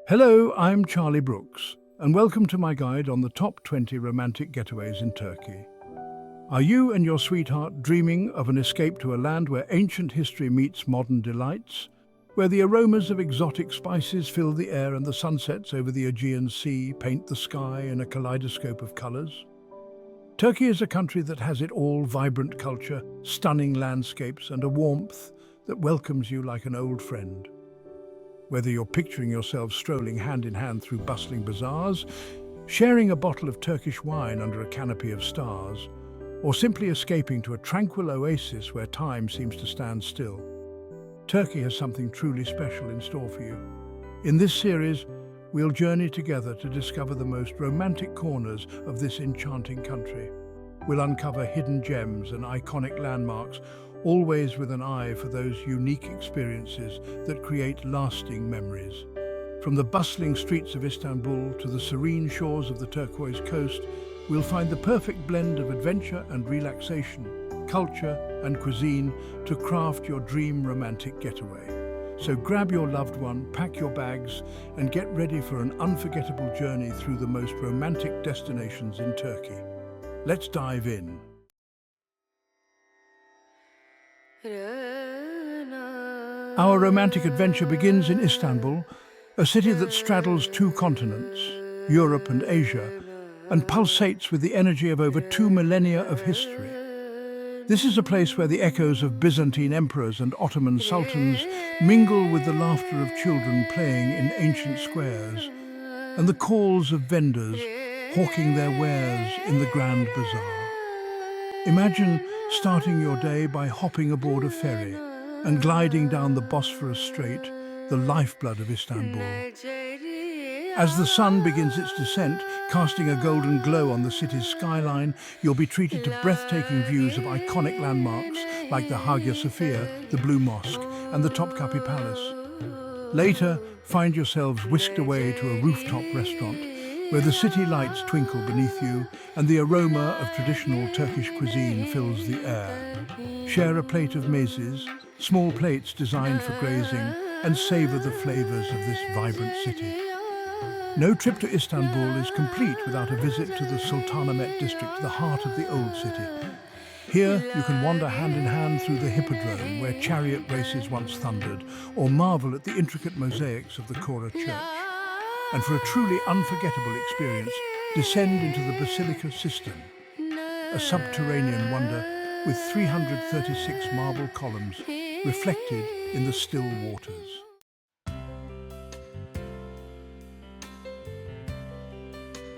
Hello, I'm Charlie Brooks, and welcome to my guide on the top 20 romantic getaways in Turkey. Are you and your sweetheart dreaming of an escape to a land where ancient history meets modern delights? Where the aromas of exotic spices fill the air and the sunsets over the Aegean Sea paint the sky in a kaleidoscope of colours? Turkey is a country that has it all: vibrant culture, stunning landscapes, and a warmth that welcomes you like an old friend. Whether you're picturing yourself strolling hand in hand through bustling bazaars, sharing a bottle of Turkish wine under a canopy of stars, or simply escaping to a tranquil oasis where time seems to stand still, Turkey has something truly special in store for you. In this series, we'll journey together to discover the most romantic corners of this enchanting country. We'll uncover hidden gems and iconic landmarks, always with an eye for those unique experiences that create lasting memories. From the bustling streets of Istanbul to the serene shores of the turquoise coast, we'll find the perfect blend of adventure and relaxation, culture and cuisine to craft your dream romantic getaway. So grab your loved one, pack your bags, and get ready for an unforgettable journey through the most romantic destinations in Turkey. Let's dive in. Our romantic adventure begins in Istanbul, a city that straddles two continents, Europe and Asia, and pulsates with the energy of over 2 millennia of history. This is a place where the echoes of Byzantine emperors and Ottoman sultans mingle with the laughter of children playing in ancient squares, and the calls of vendors hawking their wares in the Grand Bazaar. Imagine starting your day by hopping aboard a ferry and gliding down the Bosphorus Strait, the lifeblood of Istanbul. As the sun begins its descent, casting a golden glow on the city's skyline, you'll be treated to breathtaking views of iconic landmarks like the Hagia Sophia, the Blue Mosque, and the Topkapi Palace. Later, find yourselves whisked away to a rooftop restaurant where the city lights twinkle beneath you and the aroma of traditional Turkish cuisine fills the air. Share a plate of mezes, small plates designed for grazing, and savor the flavors of this vibrant city. No trip to Istanbul is complete without a visit to the Sultanahmet district, the heart of the old city. Here, you can wander hand in hand through the Hippodrome, where chariot races once thundered, or marvel at the intricate mosaics of the Kora Church. And for a truly unforgettable experience, descend into the Basilica Cistern, a subterranean wonder with 336 marble columns reflected in the still waters.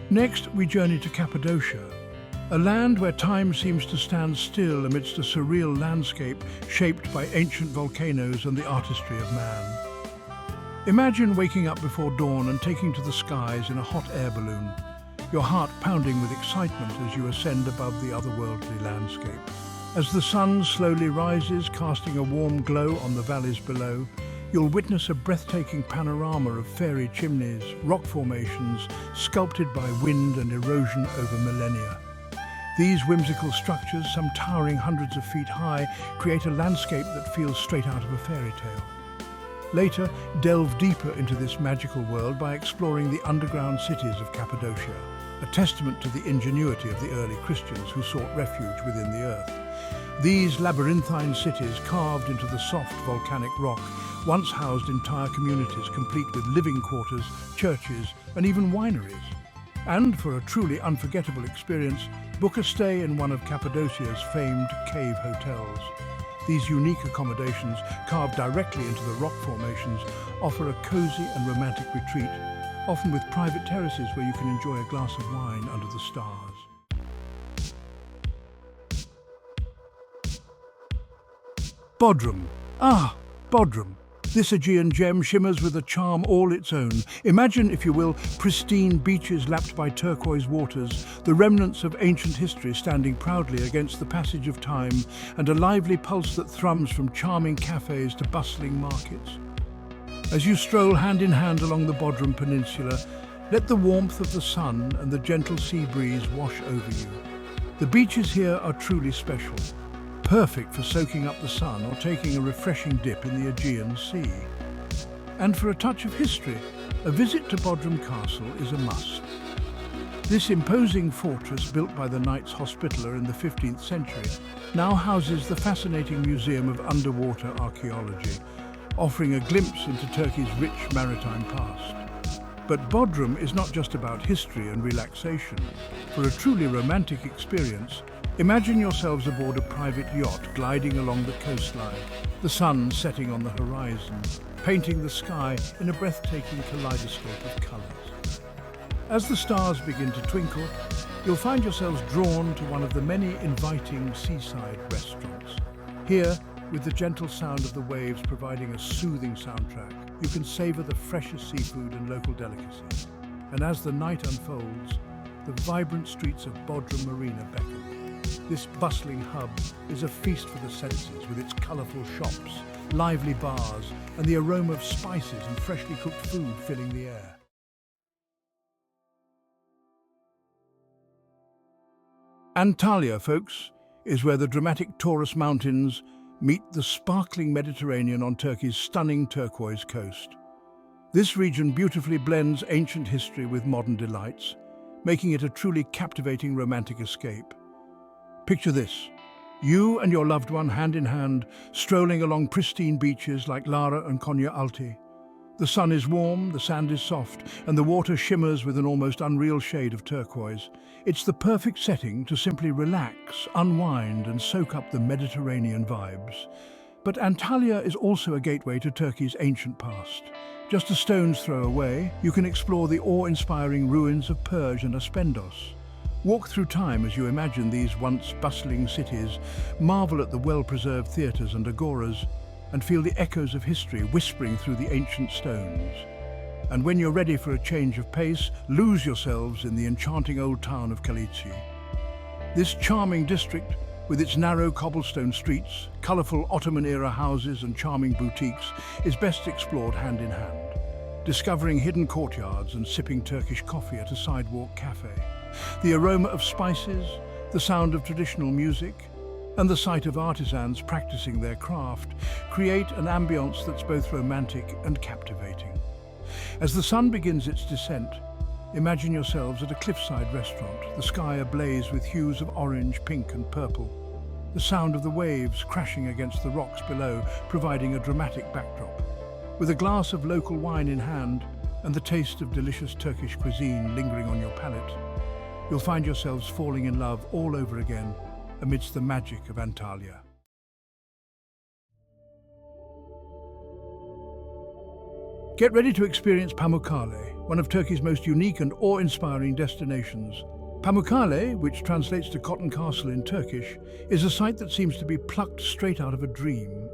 Next, we journey to Cappadocia, a land where time seems to stand still amidst a surreal landscape shaped by ancient volcanoes and the artistry of man. Imagine waking up before dawn and taking to the skies in a hot air balloon, your heart pounding with excitement as you ascend above the otherworldly landscape. As the sun slowly rises, casting a warm glow on the valleys below, you'll witness a breathtaking panorama of fairy chimneys, rock formations sculpted by wind and erosion over millennia. These whimsical structures, some towering hundreds of feet high, create a landscape that feels straight out of a fairy tale. Later, delve deeper into this magical world by exploring the underground cities of Cappadocia, a testament to the ingenuity of the early Christians who sought refuge within the earth. These labyrinthine cities, carved into the soft volcanic rock, once housed entire communities complete with living quarters, churches, and even wineries. And for a truly unforgettable experience, book a stay in one of Cappadocia's famed cave hotels. These unique accommodations, carved directly into the rock formations, offer a cozy and romantic retreat, often with private terraces where you can enjoy a glass of wine under the stars. Bodrum. Bodrum. This Aegean gem shimmers with a charm all its own. Imagine, if you will, pristine beaches lapped by turquoise waters, the remnants of ancient history standing proudly against the passage of time, and a lively pulse that thrums from charming cafes to bustling markets. As you stroll hand in hand along the Bodrum Peninsula, let the warmth of the sun and the gentle sea breeze wash over you. The beaches here are truly special, perfect for soaking up the sun or taking a refreshing dip in the Aegean Sea. And for a touch of history, A visit to Bodrum Castle is a must. This imposing fortress, built by the Knights Hospitaller in the 15th century, now houses the fascinating Museum of Underwater Archaeology, offering a glimpse into Turkey's rich maritime past. But Bodrum is not just about history and relaxation. For a truly romantic experience, imagine yourselves aboard a private yacht gliding along the coastline, the sun setting on the horizon, painting the sky in a breathtaking kaleidoscope of colours. As the stars begin to twinkle, you'll find yourselves drawn to one of the many inviting seaside restaurants. Here, with the gentle sound of the waves providing a soothing soundtrack, you can savour the freshest seafood and local delicacies. And as the night unfolds, the vibrant streets of Bodrum Marina beckon. This bustling hub is a feast for the senses, with its colourful shops, lively bars, and the aroma of spices and freshly cooked food filling the air. Antalya, folks, is where the dramatic Taurus Mountains meet the sparkling Mediterranean on Turkey's stunning turquoise coast. This region beautifully blends ancient history with modern delights, making it a truly captivating romantic escape. Picture this: you and your loved one hand in hand, strolling along pristine beaches like Lara and Konya Alti. The sun is warm, the sand is soft, and the water shimmers with an almost unreal shade of turquoise. It's the perfect setting to simply relax, unwind, and soak up the Mediterranean vibes. But Antalya is also a gateway to Turkey's ancient past. Just a stone's throw away, you can explore the awe-inspiring ruins of Perj and Aspendos. Walk through time as you imagine these once bustling cities, marvel at the well-preserved theatres and agoras, and feel the echoes of history whispering through the ancient stones. And when you're ready for a change of pace, lose yourselves in the enchanting old town of Kalichi. This charming district, with its narrow cobblestone streets, colourful Ottoman-era houses and charming boutiques, is best explored hand in hand, discovering hidden courtyards and sipping Turkish coffee at a sidewalk cafe. The aroma of spices, the sound of traditional music, and the sight of artisans practicing their craft create an ambience that's both romantic and captivating. As the sun begins its descent, imagine yourselves at a cliffside restaurant, the sky ablaze with hues of orange, pink and purple. The sound of the waves crashing against the rocks below providing a dramatic backdrop. With a glass of local wine in hand and the taste of delicious Turkish cuisine lingering on your palate, you'll find yourselves falling in love all over again amidst the magic of Antalya. Get ready to experience Pamukkale, one of Turkey's most unique and awe-inspiring destinations. Pamukkale, which translates to Cotton Castle in Turkish, is a site that seems to be plucked straight out of a dream.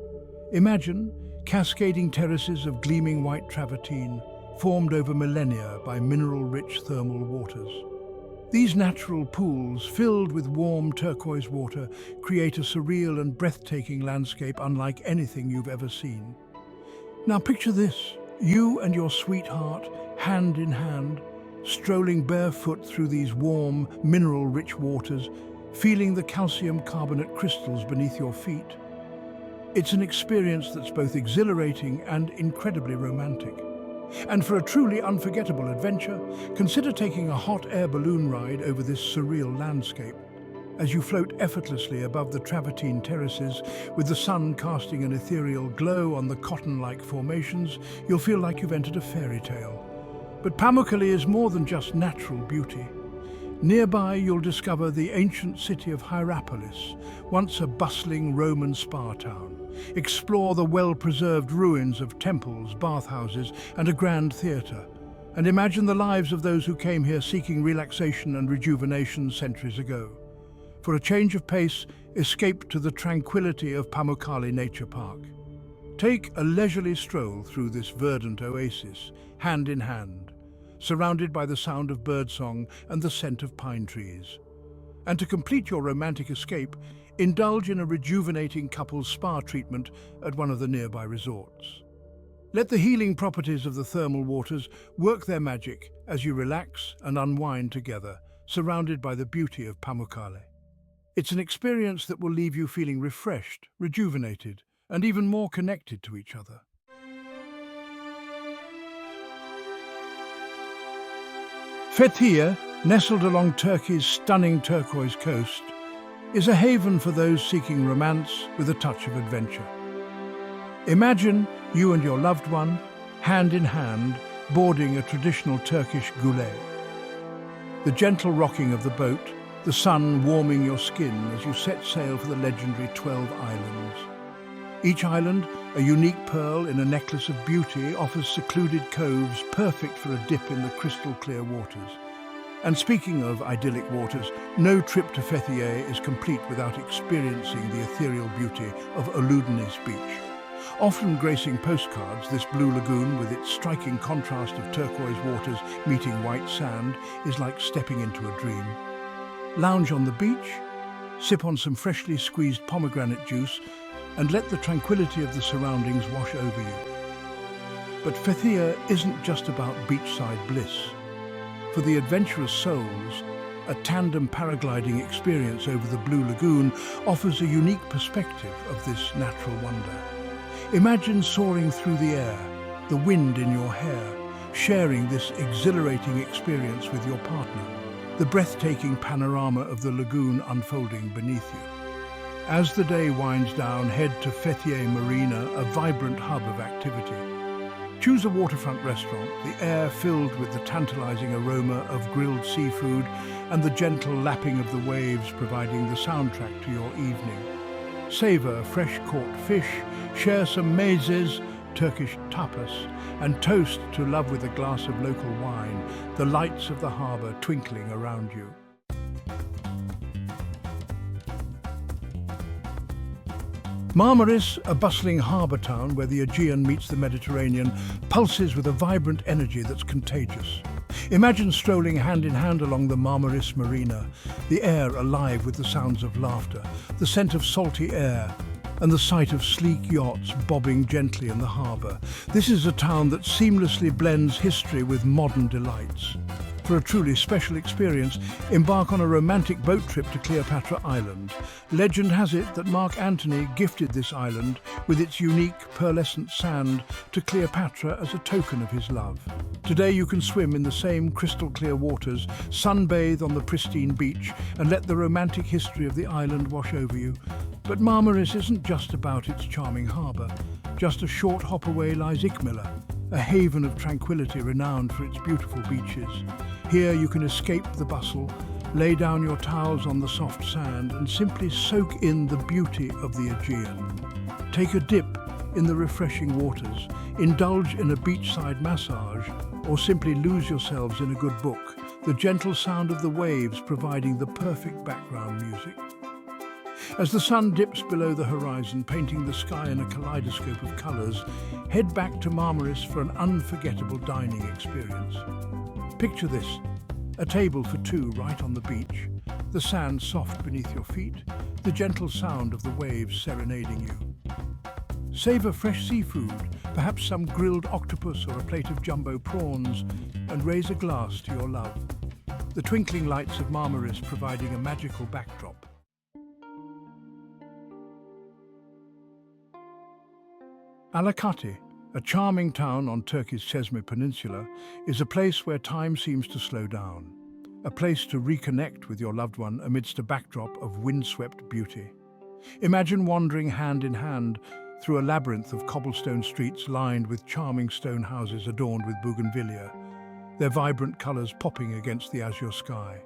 Imagine cascading terraces of gleaming white travertine, formed over millennia by mineral-rich thermal waters. These natural pools, filled with warm turquoise water, create a surreal and breathtaking landscape unlike anything you've ever seen. Now picture this: you and your sweetheart, hand in hand, strolling barefoot through these warm, mineral-rich waters, feeling the calcium carbonate crystals beneath your feet. It's an experience that's both exhilarating and incredibly romantic. And for a truly unforgettable adventure, consider taking a hot air balloon ride over this surreal landscape. As you float effortlessly above the travertine terraces, with the sun casting an ethereal glow on the cotton-like formations, you'll feel like you've entered a fairy tale. But Pamukkale is more than just natural beauty. Nearby, you'll discover the ancient city of Hierapolis, once a bustling Roman spa town. Explore the well-preserved ruins of temples, bathhouses, and a grand theatre. And imagine the lives of those who came here seeking relaxation and rejuvenation centuries ago. For a change of pace, escape to the tranquility of Pamukkale Nature Park. Take a leisurely stroll through this verdant oasis, hand in hand, surrounded by the sound of birdsong and the scent of pine trees. And to complete your romantic escape, indulge in a rejuvenating couples spa treatment at one of the nearby resorts. Let the healing properties of the thermal waters work their magic as you relax and unwind together, surrounded by the beauty of Pamukkale. It's an experience that will leave you feeling refreshed, rejuvenated, and even more connected to each other. Fethiye, nestled along Turkey's stunning turquoise coast, is a haven for those seeking romance with a touch of adventure. Imagine you and your loved one, hand in hand, boarding a traditional Turkish gule. The gentle rocking of the boat, the sun warming your skin as you set sail for the legendary 12 islands. Each island, a unique pearl in a necklace of beauty, offers secluded coves perfect for a dip in the crystal clear waters. And speaking of idyllic waters, no trip to Fethiye is complete without experiencing the ethereal beauty of Uludeniz Beach. Often gracing postcards, this blue lagoon, with its striking contrast of turquoise waters meeting white sand, is like stepping into a dream. Lounge on the beach, sip on some freshly squeezed pomegranate juice, and let the tranquility of the surroundings wash over you. But Fethiye isn't just about beachside bliss. For the adventurous souls, a tandem paragliding experience over the Blue Lagoon offers a unique perspective of this natural wonder. Imagine soaring through the air, the wind in your hair, sharing this exhilarating experience with your partner, the breathtaking panorama of the lagoon unfolding beneath you. As the day winds down, head to Fethiye Marina, a vibrant hub of activity. Choose a waterfront restaurant, the air filled with the tantalizing aroma of grilled seafood and the gentle lapping of the waves providing the soundtrack to your evening. Savor fresh-caught fish, share some mezes, Turkish tapas, and toast to love with a glass of local wine, the lights of the harbour twinkling around you. Marmaris, a bustling harbour town where the Aegean meets the Mediterranean, pulses with a vibrant energy that's contagious. Imagine strolling hand in hand along the Marmaris Marina, the air alive with the sounds of laughter, the scent of salty air, and the sight of sleek yachts bobbing gently in the harbour. This is a town that seamlessly blends history with modern delights. For a truly special experience, embark on a romantic boat trip to Cleopatra Island. Legend has it that Mark Antony gifted this island with its unique pearlescent sand to Cleopatra as a token of his love. Today you can swim in the same crystal clear waters, sunbathe on the pristine beach, and let the romantic history of the island wash over you. But Marmaris isn't just about its charming harbour. Just a short hop away lies Ikmila, a haven of tranquility renowned for its beautiful beaches. Here you can escape the bustle, lay down your towels on the soft sand and simply soak in the beauty of the Aegean. Take a dip in the refreshing waters, indulge in a beachside massage, or simply lose yourselves in a good book, the gentle sound of the waves providing the perfect background music. As the sun dips below the horizon, painting the sky in a kaleidoscope of colours, head back to Marmaris for an unforgettable dining experience. Picture this, a table for two right on the beach, the sand soft beneath your feet, the gentle sound of the waves serenading you. Savour fresh seafood, perhaps some grilled octopus or a plate of jumbo prawns, and raise a glass to your love. The twinkling lights of Marmaris providing a magical backdrop. Alakati, a charming town on Turkey's Çeşme Peninsula, is a place where time seems to slow down, a place to reconnect with your loved one amidst a backdrop of windswept beauty. Imagine wandering hand in hand through a labyrinth of cobblestone streets lined with charming stone houses adorned with bougainvillea, their vibrant colours popping against the azure sky.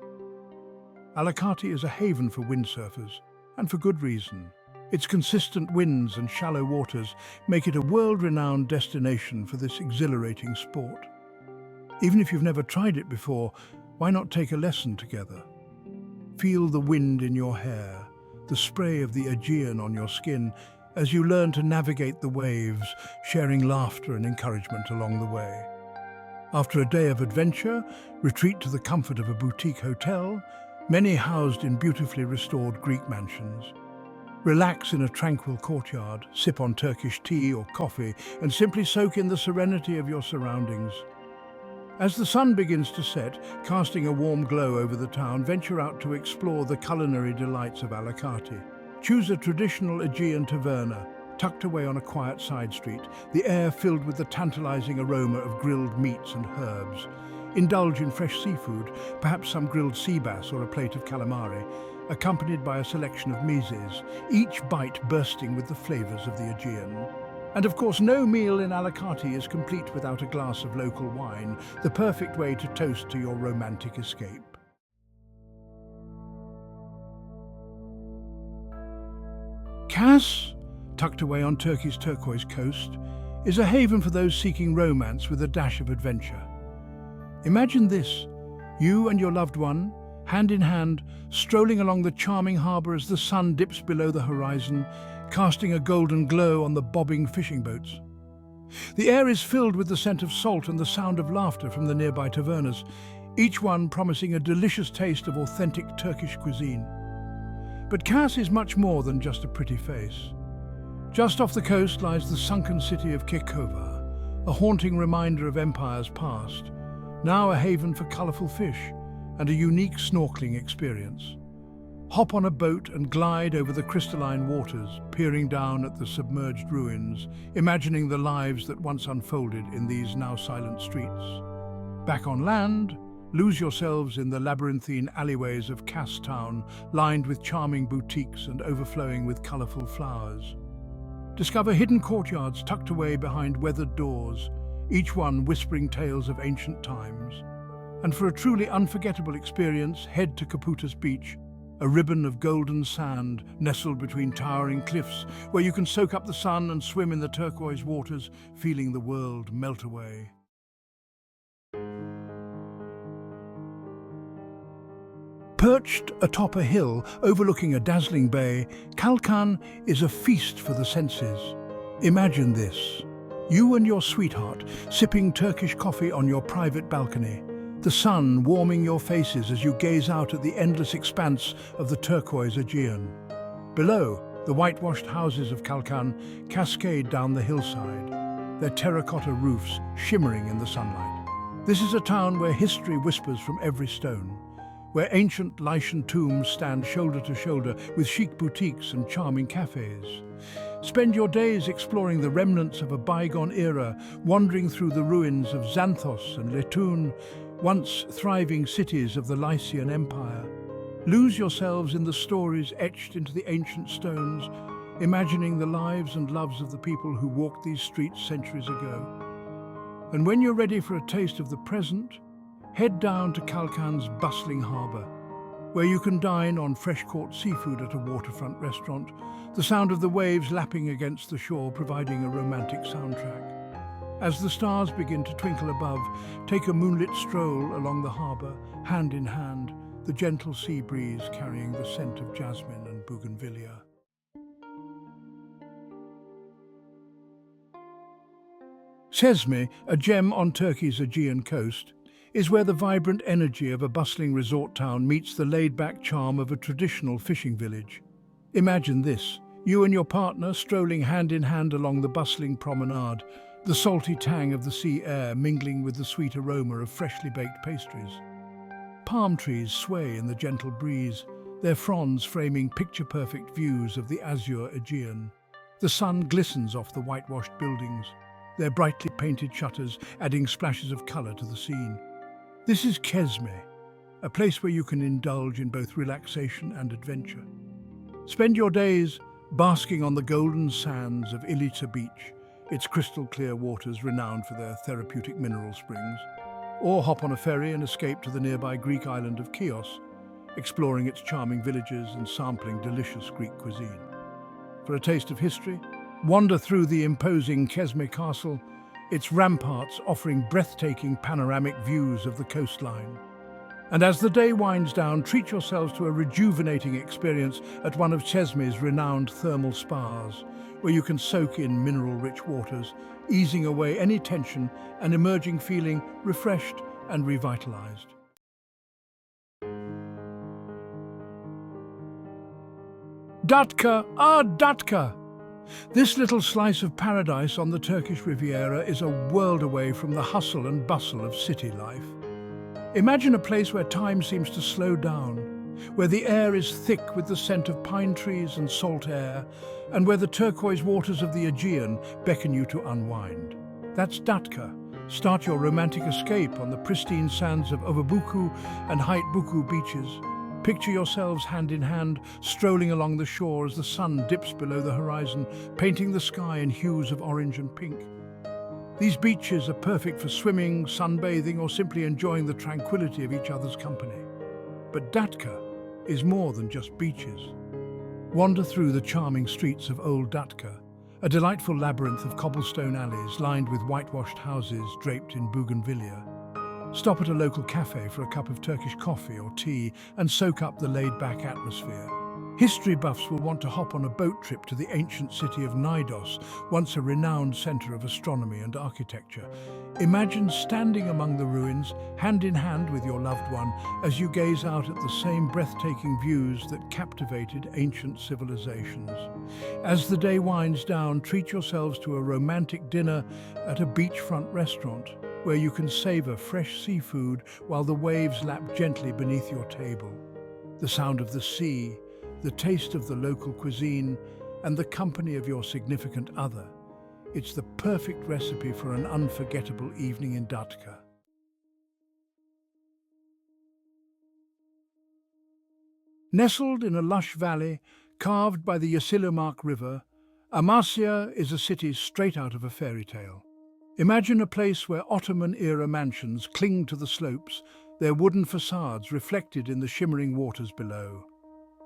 Alakati is a haven for windsurfers, and for good reason. Its consistent winds and shallow waters make it a world-renowned destination for this exhilarating sport. Even if you've never tried it before, why not take a lesson together? Feel the wind in your hair, the spray of the Aegean on your skin as you learn to navigate the waves, sharing laughter and encouragement along the way. After a day of adventure, retreat to the comfort of a boutique hotel, many housed in beautifully restored Greek mansions. Relax in a tranquil courtyard, sip on Turkish tea or coffee, and simply soak in the serenity of your surroundings. As the sun begins to set, casting a warm glow over the town, venture out to explore the culinary delights of Alakati. Choose a traditional Aegean taverna, tucked away on a quiet side street, the air filled with the tantalizing aroma of grilled meats and herbs. Indulge in fresh seafood, perhaps some grilled sea bass or a plate of calamari, accompanied by a selection of mises, each bite bursting with the flavours of the Aegean. And of course, no meal in Alicante is complete without a glass of local wine, the perfect way to toast to your romantic escape. Kos, tucked away on Turkey's turquoise coast, is a haven for those seeking romance with a dash of adventure. Imagine this, you and your loved one, hand in hand, strolling along the charming harbour as the sun dips below the horizon, casting a golden glow on the bobbing fishing boats. The air is filled with the scent of salt and the sound of laughter from the nearby tavernas, each one promising a delicious taste of authentic Turkish cuisine. But Kos is much more than just a pretty face. Just off the coast lies the sunken city of Kekova, a haunting reminder of empires past, now a haven for colourful fish and a unique snorkeling experience. Hop on a boat and glide over the crystalline waters, peering down at the submerged ruins, imagining the lives that once unfolded in these now silent streets. Back on land, lose yourselves in the labyrinthine alleyways of Kos town, lined with charming boutiques and overflowing with colourful flowers. Discover hidden courtyards tucked away behind weathered doors, each one whispering tales of ancient times. And for a truly unforgettable experience, head to Kaputa's beach, a ribbon of golden sand nestled between towering cliffs where you can soak up the sun and swim in the turquoise waters, feeling the world melt away. Perched atop a hill overlooking a dazzling bay, Kalkan is a feast for the senses. Imagine this, you and your sweetheart sipping Turkish coffee on your private balcony, the sun warming your faces as you gaze out at the endless expanse of the turquoise Aegean. Below, the whitewashed houses of Kalkan cascade down the hillside, their terracotta roofs shimmering in the sunlight. This is a town where history whispers from every stone, where ancient Lycian tombs stand shoulder to shoulder with chic boutiques and charming cafes. Spend your days exploring the remnants of a bygone era, wandering through the ruins of Xanthos and Letun, once thriving cities of the Lycian Empire. Lose yourselves in the stories etched into the ancient stones, imagining the lives and loves of the people who walked these streets centuries ago. And when you're ready for a taste of the present, head down to Kalkan's bustling harbour, where you can dine on fresh-caught seafood at a waterfront restaurant, the sound of the waves lapping against the shore providing a romantic soundtrack. As the stars begin to twinkle above, take a moonlit stroll along the harbour, hand in hand, the gentle sea breeze carrying the scent of jasmine and bougainvillea. Cezmi, a gem on Turkey's Aegean coast, is where the vibrant energy of a bustling resort town meets the laid-back charm of a traditional fishing village. Imagine this, you and your partner strolling hand in hand along the bustling promenade, the salty tang of the sea air mingling with the sweet aroma of freshly baked pastries. Palm trees sway in the gentle breeze, their fronds framing picture-perfect views of the azure Aegean. The sun glistens off the whitewashed buildings, their brightly painted shutters adding splashes of colour to the scene. This is Cezmi, a place where you can indulge in both relaxation and adventure. Spend your days basking on the golden sands of Ilita Beach, its crystal-clear waters renowned for their therapeutic mineral springs, or hop on a ferry and escape to the nearby Greek island of Chios, exploring its charming villages and sampling delicious Greek cuisine. For a taste of history, wander through the imposing Cezmi Castle, its ramparts offering breathtaking panoramic views of the coastline. And as the day winds down, treat yourselves to a rejuvenating experience at one of Cezmi's renowned thermal spas, where you can soak in mineral-rich waters, easing away any tension and emerging feeling refreshed and revitalized. Datka, Datka! This little slice of paradise on the Turkish Riviera is a world away from the hustle and bustle of city life. Imagine a place where time seems to slow down, where the air is thick with the scent of pine trees and salt air, and where the turquoise waters of the Aegean beckon you to unwind. That's Datka, Start your romantic escape on the pristine sands of Ovabuku and Haitbuku beaches. Picture yourselves hand in hand, strolling along the shore as the sun dips below the horizon, painting the sky in hues of orange and pink. These beaches are perfect for swimming, sunbathing, or simply enjoying the tranquility of each other's company. But Datka is more than just beaches. Wander through the charming streets of Old Datka, a delightful labyrinth of cobblestone alleys lined with whitewashed houses draped in bougainvillea. Stop at a local cafe for a cup of Turkish coffee or tea and soak up the laid-back atmosphere. History buffs will want to hop on a boat trip to the ancient city of Knidos, once a renowned center of astronomy and architecture. Imagine standing among the ruins, hand in hand with your loved one, as you gaze out at the same breathtaking views that captivated ancient civilizations. As the day winds down, treat yourselves to a romantic dinner at a beachfront restaurant, where you can savor fresh seafood while the waves lap gently beneath your table. The sound of the sea, the taste of the local cuisine, and the company of your significant other. It's the perfect recipe for an unforgettable evening in Datka. Nestled in a lush valley, carved by the Yeşilırmak River, Amasya is a city straight out of a fairy tale. Imagine a place where Ottoman-era mansions cling to the slopes, their wooden facades reflected in the shimmering waters below.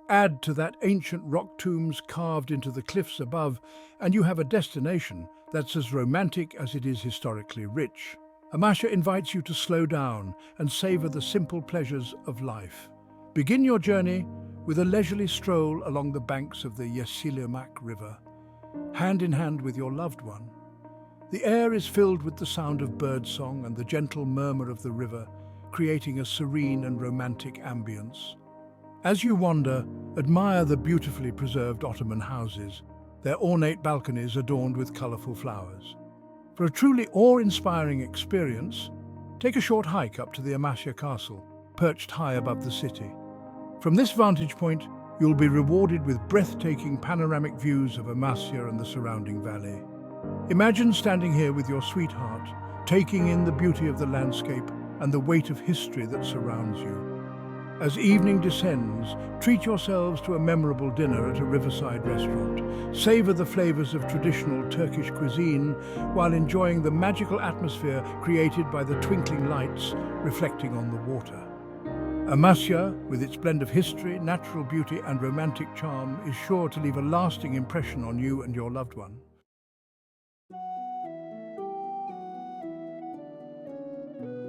Add to that ancient rock tombs carved into the cliffs above, and you have a destination that's as romantic as it is historically rich. Amasya invites you to slow down and savor the simple pleasures of life. Begin your journey with a leisurely stroll along the banks of the Yeşilırmak River, hand in hand with your loved one. The air is filled with the sound of birdsong and the gentle murmur of the river, creating a serene and romantic ambience. As you wander, admire the beautifully preserved Ottoman houses, their ornate balconies adorned with colourful flowers. For a truly awe-inspiring experience, take a short hike up to the Amasya Castle, perched high above the city. From this vantage point, you'll be rewarded with breathtaking panoramic views of Amasya and the surrounding valley. Imagine standing here with your sweetheart, taking in the beauty of the landscape and the weight of history that surrounds you. As evening descends, treat yourselves to a memorable dinner at a riverside restaurant. Savor the flavors of traditional Turkish cuisine while enjoying the magical atmosphere created by the twinkling lights reflecting on the water. Amasya, with its blend of history, natural beauty and romantic charm, is sure to leave a lasting impression on you and your loved one.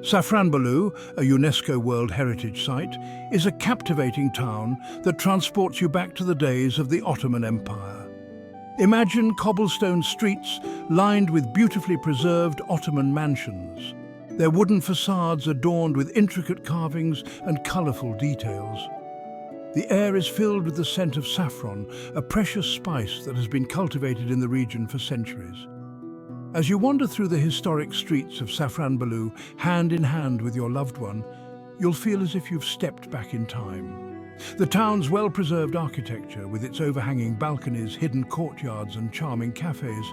Safranbolu, a UNESCO World Heritage Site, is a captivating town that transports you back to the days of the Ottoman Empire. Imagine cobblestone streets lined with beautifully preserved Ottoman mansions, their wooden facades adorned with intricate carvings and colourful details. The air is filled with the scent of saffron, a precious spice that has been cultivated in the region for centuries. As you wander through the historic streets of Safranbolu, hand in hand with your loved one, you'll feel as if you've stepped back in time. The town's well-preserved architecture, with its overhanging balconies, hidden courtyards and charming cafes,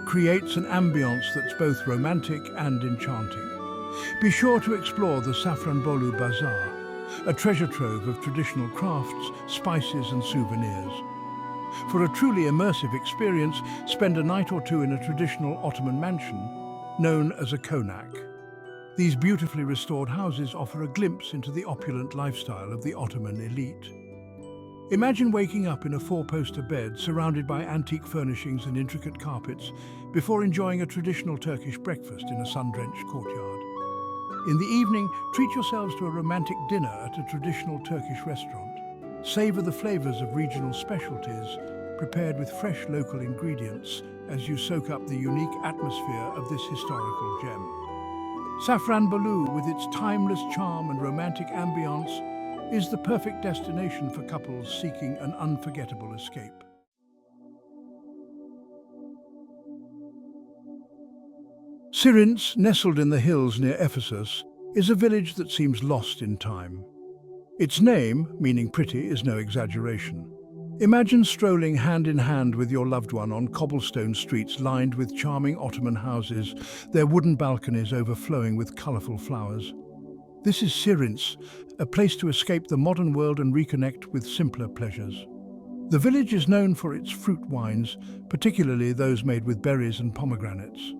creates an ambience that's both romantic and enchanting. Be sure to explore the Safranbolu Bazaar, a treasure trove of traditional crafts, spices and souvenirs. For a truly immersive experience, spend a night or two in a traditional Ottoman mansion known as a konak. These beautifully restored houses offer a glimpse into the opulent lifestyle of the Ottoman elite. Imagine waking up in a four-poster bed surrounded by antique furnishings and intricate carpets before enjoying a traditional Turkish breakfast in a sun-drenched courtyard. In the evening, treat yourselves to a romantic dinner at a traditional Turkish restaurant. Savor the flavors of regional specialties, prepared with fresh local ingredients as you soak up the unique atmosphere of this historical gem. Safranbolu, with its timeless charm and romantic ambiance, is the perfect destination for couples seeking an unforgettable escape. Syrinx, nestled in the hills near Ephesus, is a village that seems lost in time. Its name, meaning pretty, is no exaggeration. Imagine strolling hand in hand with your loved one on cobblestone streets lined with charming Ottoman houses, their wooden balconies overflowing with colourful flowers. This is Sirince, a place to escape the modern world and reconnect with simpler pleasures. The village is known for its fruit wines, particularly those made with berries and pomegranates.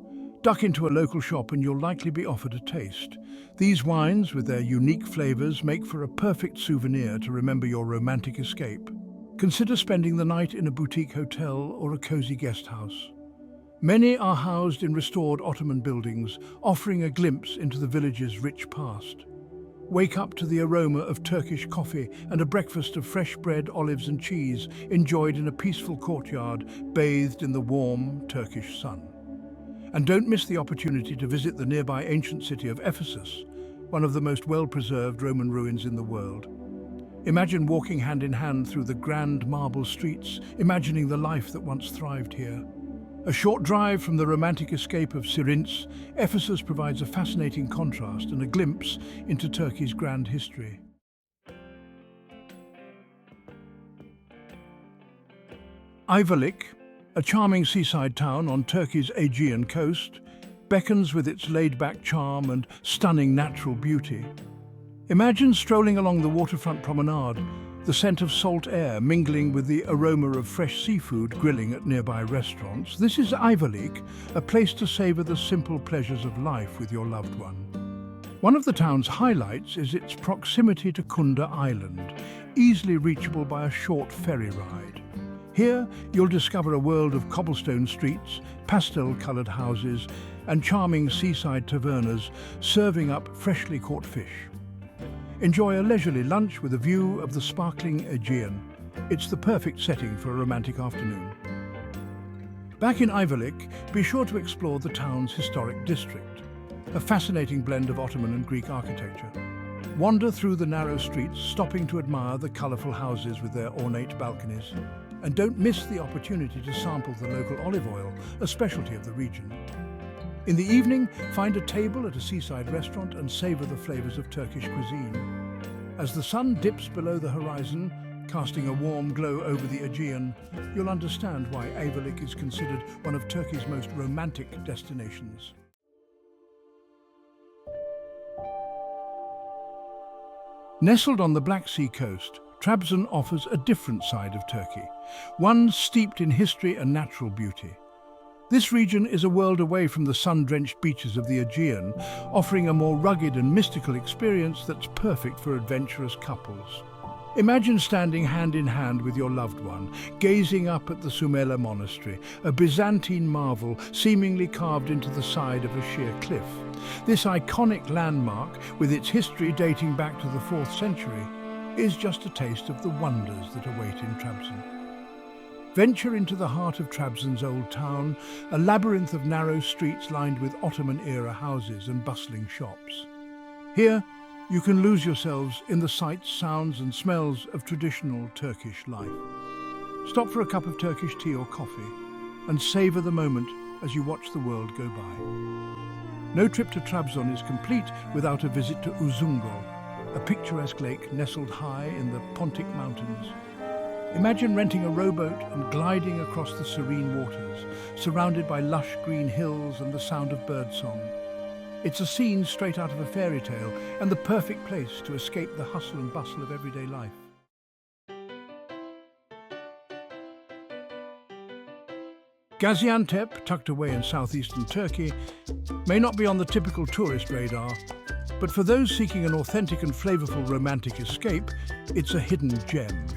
Duck into a local shop and you'll likely be offered a taste. These wines, with their unique flavours, make for a perfect souvenir to remember your romantic escape. Consider spending the night in a boutique hotel or a cosy guest house. Many are housed in restored Ottoman buildings, offering a glimpse into the village's rich past. Wake up to the aroma of Turkish coffee and a breakfast of fresh bread, olives and cheese, enjoyed in a peaceful courtyard, bathed in the warm Turkish sun. And don't miss the opportunity to visit the nearby ancient city of Ephesus, one of the most well-preserved Roman ruins in the world. Imagine walking hand in hand through the grand marble streets, imagining the life that once thrived here. A short drive from the romantic escape of Sirince, Ephesus provides a fascinating contrast and a glimpse into Turkey's grand history. Ayvalık, a charming seaside town on Turkey's Aegean coast, beckons with its laid-back charm and stunning natural beauty. Imagine strolling along the waterfront promenade, the scent of salt air mingling with the aroma of fresh seafood grilling at nearby restaurants. This is Ayvalık, a place to savor the simple pleasures of life with your loved one. One of the town's highlights is its proximity to Kunda Island, easily reachable by a short ferry ride. Here, you'll discover a world of cobblestone streets, pastel-coloured houses, and charming seaside tavernas serving up freshly caught fish. Enjoy a leisurely lunch with a view of the sparkling Aegean. It's the perfect setting for a romantic afternoon. Back in Ayvalık, be sure to explore the town's historic district, a fascinating blend of Ottoman and Greek architecture. Wander through the narrow streets, stopping to admire the colourful houses with their ornate balconies. And don't miss the opportunity to sample the local olive oil, a specialty of the region. In the evening, find a table at a seaside restaurant and savour the flavours of Turkish cuisine. As the sun dips below the horizon, casting a warm glow over the Aegean, you'll understand why Ayvalık is considered one of Turkey's most romantic destinations. Nestled on the Black Sea coast, Trabzon offers a different side of Turkey, one steeped in history and natural beauty. This region is a world away from the sun-drenched beaches of the Aegean, offering a more rugged and mystical experience that's perfect for adventurous couples. Imagine standing hand in hand with your loved one, gazing up at the Sumela Monastery, a Byzantine marvel seemingly carved into the side of a sheer cliff. This iconic landmark, with its history dating back to the 4th century, is just a taste of the wonders that await in Trabzon. Venture into the heart of Trabzon's old town, a labyrinth of narrow streets lined with Ottoman-era houses and bustling shops. Here, you can lose yourselves in the sights, sounds and smells of traditional Turkish life. Stop for a cup of Turkish tea or coffee and savour the moment as you watch the world go by. No trip to Trabzon is complete without a visit to Uzungöl, a picturesque lake nestled high in the Pontic Mountains. Imagine renting a rowboat and gliding across the serene waters, surrounded by lush green hills and the sound of birdsong. It's a scene straight out of a fairy tale and the perfect place to escape the hustle and bustle of everyday life. Gaziantep, tucked away in southeastern Turkey, may not be on the typical tourist radar, but for those seeking an authentic and flavorful romantic escape, it's a hidden gem.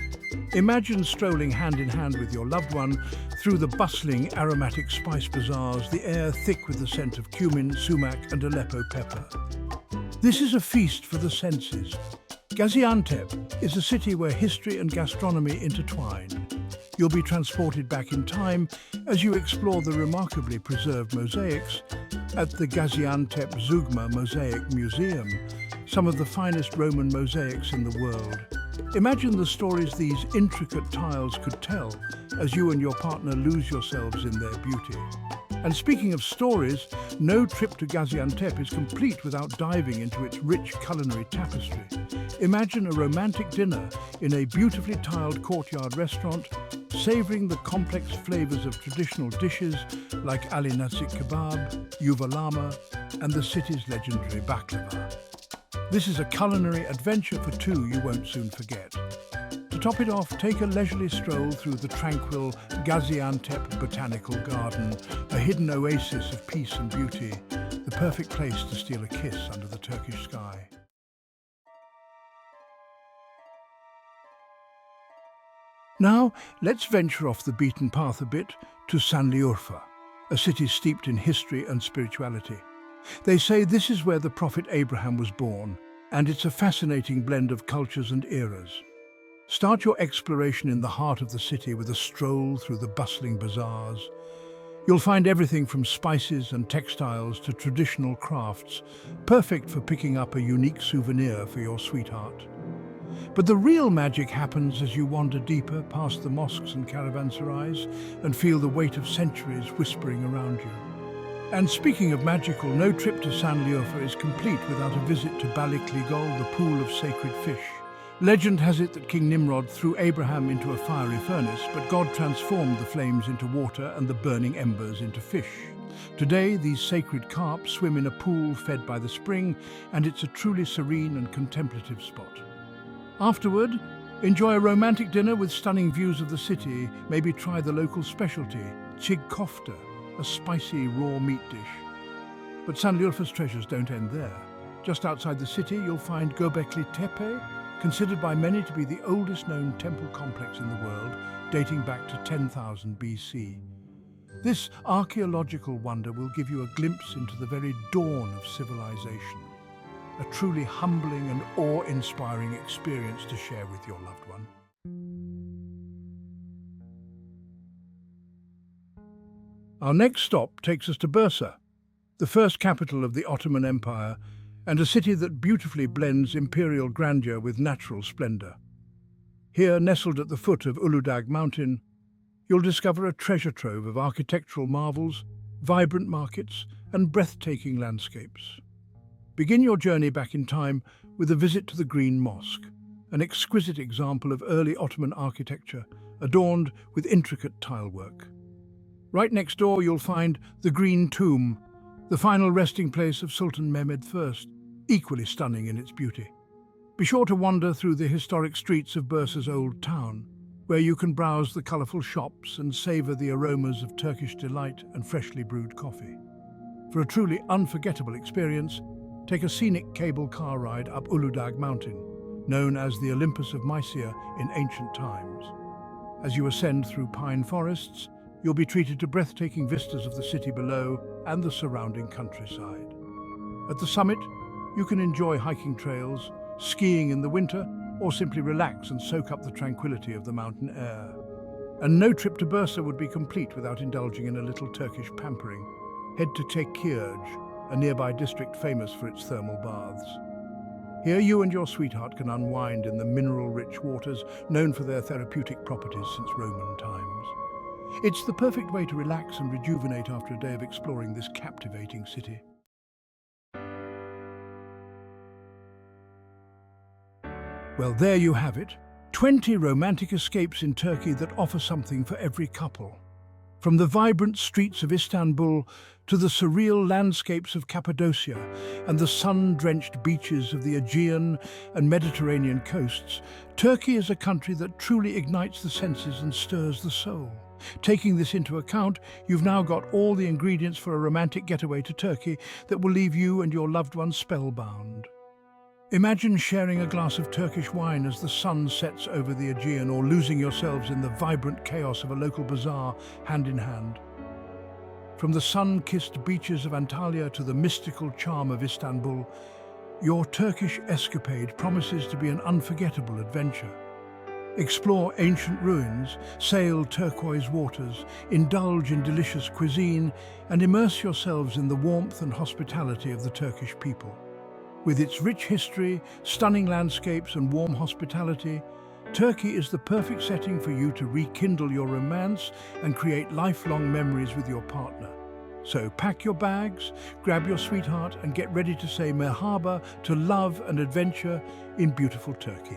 Imagine strolling hand in hand with your loved one through the bustling aromatic spice bazaars, the air thick with the scent of cumin, sumac and Aleppo pepper. This is a feast for the senses. Gaziantep is a city where history and gastronomy intertwine. You'll be transported back in time as you explore the remarkably preserved mosaics at the Gaziantep Zugma Mosaic Museum, some of the finest Roman mosaics in the world. Imagine the stories these intricate tiles could tell as you and your partner lose yourselves in their beauty. And speaking of stories, no trip to Gaziantep is complete without diving into its rich culinary tapestry. Imagine a romantic dinner in a beautifully tiled courtyard restaurant, savouring the complex flavours of traditional dishes like Ali Nazik kebab, yuvalama, and the city's legendary baklava. This is a culinary adventure for two you won't soon forget. To top it off, take a leisurely stroll through the tranquil Gaziantep Botanical Garden, a hidden oasis of peace and beauty, the perfect place to steal a kiss under the Turkish sky. Now, let's venture off the beaten path a bit to Sanliurfa, a city steeped in history and spirituality. They say this is where the prophet Abraham was born, and it's a fascinating blend of cultures and eras. Start your exploration in the heart of the city with a stroll through the bustling bazaars. You'll find everything from spices and textiles to traditional crafts, perfect for picking up a unique souvenir for your sweetheart. But the real magic happens as you wander deeper past the mosques and caravanserais and feel the weight of centuries whispering around you. And speaking of magical, no trip to Sanliurfa is complete without a visit to Balik Ligol, the pool of sacred fish. Legend has it that King Nimrod threw Abraham into a fiery furnace, but God transformed the flames into water and the burning embers into fish. Today, these sacred carp swim in a pool fed by the spring, and it's a truly serene and contemplative spot. Afterward, enjoy a romantic dinner with stunning views of the city. Maybe try the local specialty, chig kofta, a spicy raw meat dish. But Sanliurfa's treasures don't end there. Just outside the city, you'll find Göbekli Tepe, considered by many to be the oldest known temple complex in the world, dating back to 10,000 BC. This archaeological wonder will give you a glimpse into the very dawn of civilization, a truly humbling and awe-inspiring experience to share with your loved one. Our next stop takes us to Bursa, the first capital of the Ottoman Empire, and a city that beautifully blends imperial grandeur with natural splendor. Here, nestled at the foot of Uludağ Mountain, you'll discover a treasure trove of architectural marvels, vibrant markets, and breathtaking landscapes. Begin your journey back in time with a visit to the Green Mosque, an exquisite example of early Ottoman architecture, adorned with intricate tilework. Right next door, you'll find the Green Tomb, the final resting place of Sultan Mehmed I, equally stunning in its beauty. Be sure to wander through the historic streets of Bursa's old town, where you can browse the colourful shops and savour the aromas of Turkish delight and freshly brewed coffee. For a truly unforgettable experience, take a scenic cable car ride up Uludağ Mountain, known as the Olympus of Mysia in ancient times. As you ascend through pine forests, you'll be treated to breathtaking vistas of the city below and the surrounding countryside. At the summit, you can enjoy hiking trails, skiing in the winter, or simply relax and soak up the tranquility of the mountain air. And no trip to Bursa would be complete without indulging in a little Turkish pampering. Head to Tekirdağ, a nearby district famous for its thermal baths. Here you and your sweetheart can unwind in the mineral-rich waters known for their therapeutic properties since Roman times. It's the perfect way to relax and rejuvenate after a day of exploring this captivating city. Well, there you have it. 20 romantic escapes in Turkey that offer something for every couple. From the vibrant streets of Istanbul to the surreal landscapes of Cappadocia and the sun-drenched beaches of the Aegean and Mediterranean coasts, Turkey is a country that truly ignites the senses and stirs the soul. Taking this into account, you've now got all the ingredients for a romantic getaway to Turkey that will leave you and your loved ones spellbound. Imagine sharing a glass of Turkish wine as the sun sets over the Aegean, or losing yourselves in the vibrant chaos of a local bazaar, hand in hand. From the sun-kissed beaches of Antalya to the mystical charm of Istanbul, your Turkish escapade promises to be an unforgettable adventure. Explore ancient ruins, sail turquoise waters, indulge in delicious cuisine, and immerse yourselves in the warmth and hospitality of the Turkish people. With its rich history, stunning landscapes, and warm hospitality, Turkey is the perfect setting for you to rekindle your romance and create lifelong memories with your partner. So pack your bags, grab your sweetheart and get ready to say merhaba to love and adventure in beautiful Turkey.